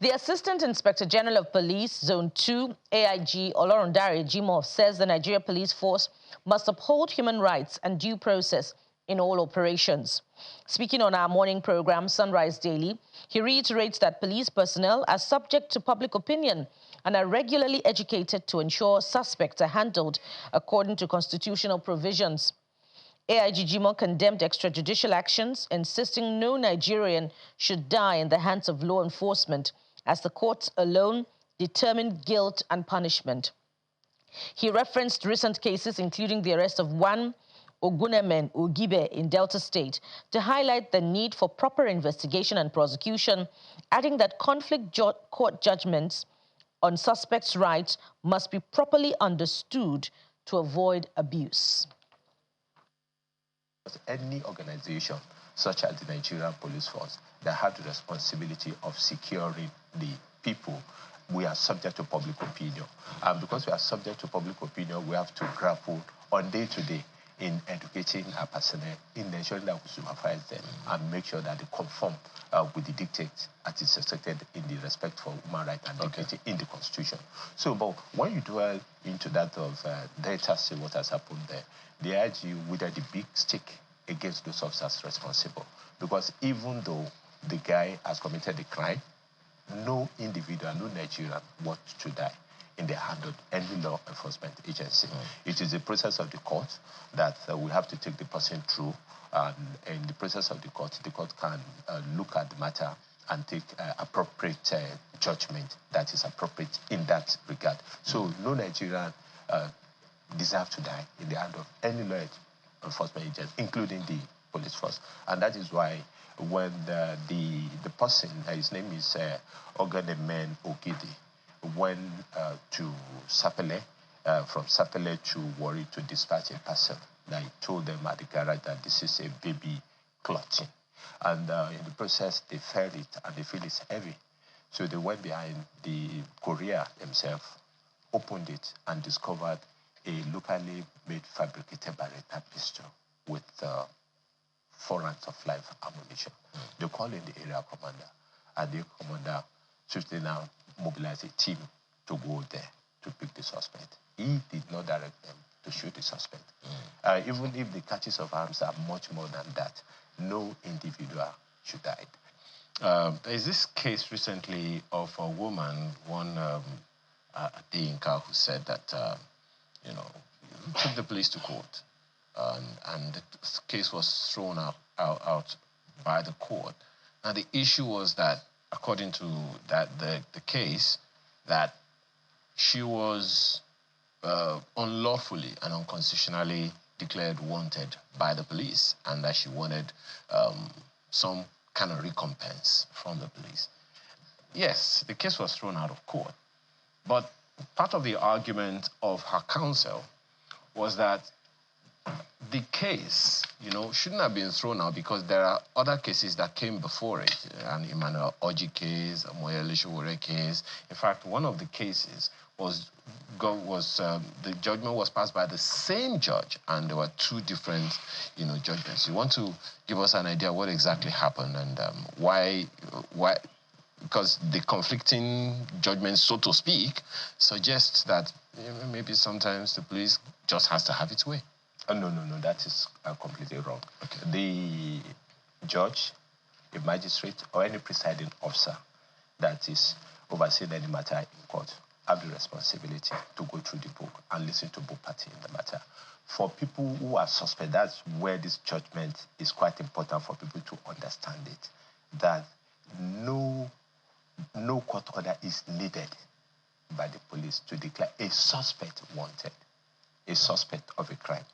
The Assistant Inspector General of Police, Zone 2, AIG Olorundare Jimoh, says the Nigeria Police Force must uphold human rights and due process in all operations. Speaking on our morning program, Sunrise Daily, he reiterates that police personnel are subject to public opinion and are regularly educated to ensure suspects are handled according to constitutional provisions. AIG Jimoh condemned extrajudicial actions, insisting no Nigerian should die in the hands of law enforcement, as the courts alone determine guilt and punishment. He referenced recent cases, including the arrest of one Ogunemen Ogibe in Delta State, to highlight the need for proper investigation and prosecution, adding that conflict court judgments on suspects' rights must be properly understood to avoid abuse. Any organization, such as the Nigerian Police Force, that have the responsibility of securing the people, we are subject to public opinion. And because we are subject to public opinion, we have to grapple on day-to-day in educating our personnel, in ensuring that we supervise them and make sure that they conform with the dictates that is expected in the respect for human rights and dignity in the Constitution. So, but when you dwell into that of Delta State, what has happened there, the AIG wielded a big stick against those officers responsible. Because even though the guy has committed a crime, no individual, no Nigerian wants to die in the hand of any law enforcement agency. It is the process of the court that we have to take the person through. And in the process of the court can look at the matter and take appropriate judgment that is appropriate in that regard. So no Nigerian deserve to die in the hand of any law enforcement agency, including the police force. And that is why when the person, his name is Ogunemen Ogibe, went to Sapele, from Sapele to Warri to dispatch a person, I told them at the garage that this is a baby clotting. And in the process, they felt it and they feel it's heavy. So they went behind the courier himself, opened it, and discovered a locally made fabricated Beretta pistol with 4 rounds of live ammunition. They called in the area commander, and the commander swiftly now mobilized a team to go there to pick the suspect. He did not direct them to shoot the suspect. Even if the catches of arms are much more than that, no individual should die. There's this case recently of a woman, one Adinka, who said that, you took the police to court, and the case was thrown out by the court. And the issue was that, according to the case, that she was unlawfully and unconstitutionally declared wanted by the police, and that she wanted some kind of recompense from the police. Yes, the case was thrown out of court, but part of the argument of her counsel was that the case, shouldn't have been thrown out because there are other cases that came before it, an Emmanuel Oji case, a Moyele Sowore case. In fact, one of the cases the judgment was passed by the same judge, and there were 2 different, judgments. You want to give us an idea what exactly happened and why? Because the conflicting judgments, so to speak, suggests that maybe sometimes the police just has to have its way. No, that is completely wrong. Okay. The judge, a magistrate, or any presiding officer that is overseeing any matter in court have the responsibility to go through the book and listen to both parties in the matter. For people who are suspect, that's where this judgment is quite important for people to understand it, that no court order is needed by the police to declare a suspect wanted, a suspect of a crime.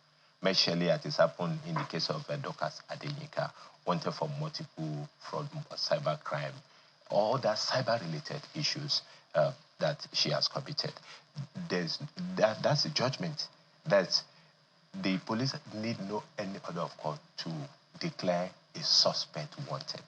Especially as it happened in the case of Dorcas Adenika, wanted for multiple fraud, cyber crime, all other cyber-related issues that she has committed. That's a judgment that the police need no any order of court to declare a suspect wanted.